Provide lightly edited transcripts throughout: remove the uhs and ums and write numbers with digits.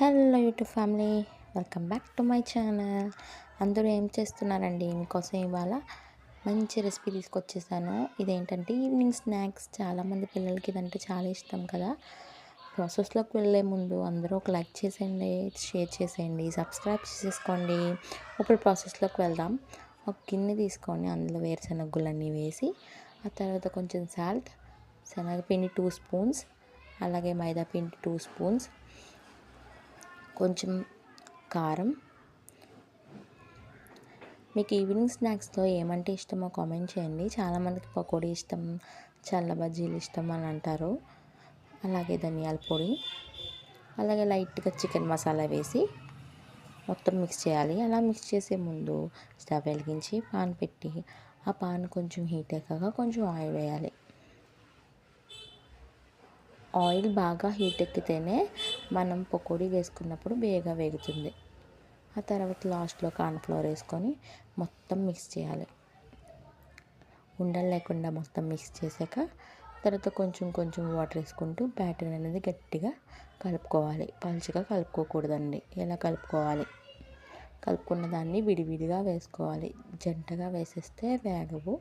Hello YouTube family, welcome back to my channel. అందరూ ఏం చేస్తున్నారండి? మీకోసం ఇవాళ మంచి రెసిపీ తీసుకొచ్చేసాను. ఇదేంటంటే ఈవినింగ్ స్నాక్స్. చాలామంది పిల్లలకి ఇదంటే చాలా ఇష్టం కదా. ప్రాసెస్లోకి వెళ్ళే ముందు అందరూ ఒక లైక్ చేసేయండి, షేర్ చేసేయండి, సబ్స్క్రైబ్ చేసేసుకోండి. ఇప్పుడు ప్రాసెస్లోకి వెళ్దాం. ఒక గిన్నె తీసుకొని అందులో వేరుశనగ గుళ్ళన్నీ వేసి, ఆ తర్వాత కొంచెం సాల్ట్, శనగపిండి 2 స్పూన్స్, అలాగే మైదా పిండి 2 స్పూన్స్, కొంచెం కారం. మీకు ఈవినింగ్ స్నాక్స్లో ఏమంటే ఇష్టమో కామెంట్ చేయండి. చాలామందికి పకోడీ ఇష్టం, చల్ల బజ్జీలు ఇష్టం అని అంటారు. అలాగే ధనియాల పొడి, అలాగే లైట్గా చికెన్ మసాలా వేసి మొత్తం మిక్స్ చేయాలి. అలా మిక్స్ చేసే ముందు స్టవ్ వెలిగించి పాన్ పెట్టి, ఆ పాన్ కొంచెం హీట్ ఎక్కాక కొంచెం ఆయిల్ వేయాలి. ఆయిల్ బాగా హీట్ ఎక్కితేనే మనం పకోడీ వేసుకున్నప్పుడు వేగంగా వేగుతుంది. ఆ తర్వాత లాస్ట్లో కార్న్ఫ్లోర్ వేసుకొని మొత్తం మిక్స్ చేయాలి. ఉండలు లేకుండా మొత్తం మిక్స్ చేశాక తర్వాత కొంచెం కొంచెం వాటర్ వేసుకుంటూ బ్యాటర్ అనేది గట్టిగా కలుపుకోవాలి. పలుచగా కలుపుకోకూడదండి. ఇలా కలుపుకోవాలి. కలుపుకున్న దాన్ని విడివిడిగా వేసుకోవాలి. జంటగా వేసేస్తే వేగవు.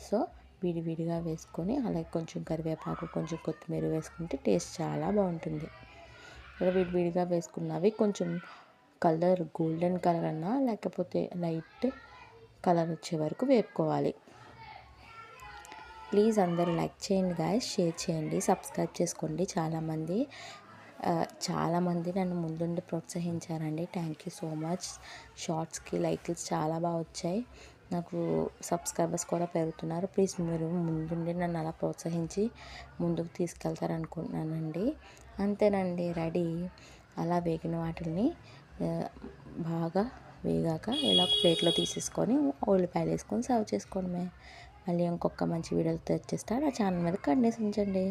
సో విడివిడిగా వేసుకొని అలాగే కొంచెం కరివేపాకు, కొంచెం కొత్తిమీర వేసుకుంటే టేస్ట్ చాలా బాగుంటుంది. ఇలా విడివిడిగా వేసుకున్నవి కొంచెం కలర్ గోల్డెన్ కలర్ అన్నా లేకపోతే లైట్ కలర్ వచ్చే వరకు వేపుకోవాలి. ప్లీజ్ అందరూ లైక్ చేయండి గాయస్, షేర్ చేయండి, సబ్స్క్రైబ్ చేసుకోండి. చాలామంది నన్ను ముందుండి ప్రోత్సహించారండి. Thank you so much. షార్ట్స్కి లైక్లు చాలా బాగా వచ్చాయి. నాకు సబ్స్క్రైబర్స్ కూడా పెరుగుతున్నారు. ప్లీజ్ మీరు ముందుండి నన్ను అలా ప్రోత్సహించి ముందుకు తీసుకెళ్తారనుకుంటున్నానండి. అంతేనండి, రెడీ. అలా వేగిన వాటిని బాగా వేగాక ఇలా ప్లేట్లో తీసేసుకొని ఉల్లిపాయలు వేసుకొని సర్వ్ చేసుకోవడమే. మళ్ళీ ఇంకొక మంచి వీడియోతో వచ్చేస్తా. నా ఛానల్ మీద కంటిన్యూస్ ఉంచండి.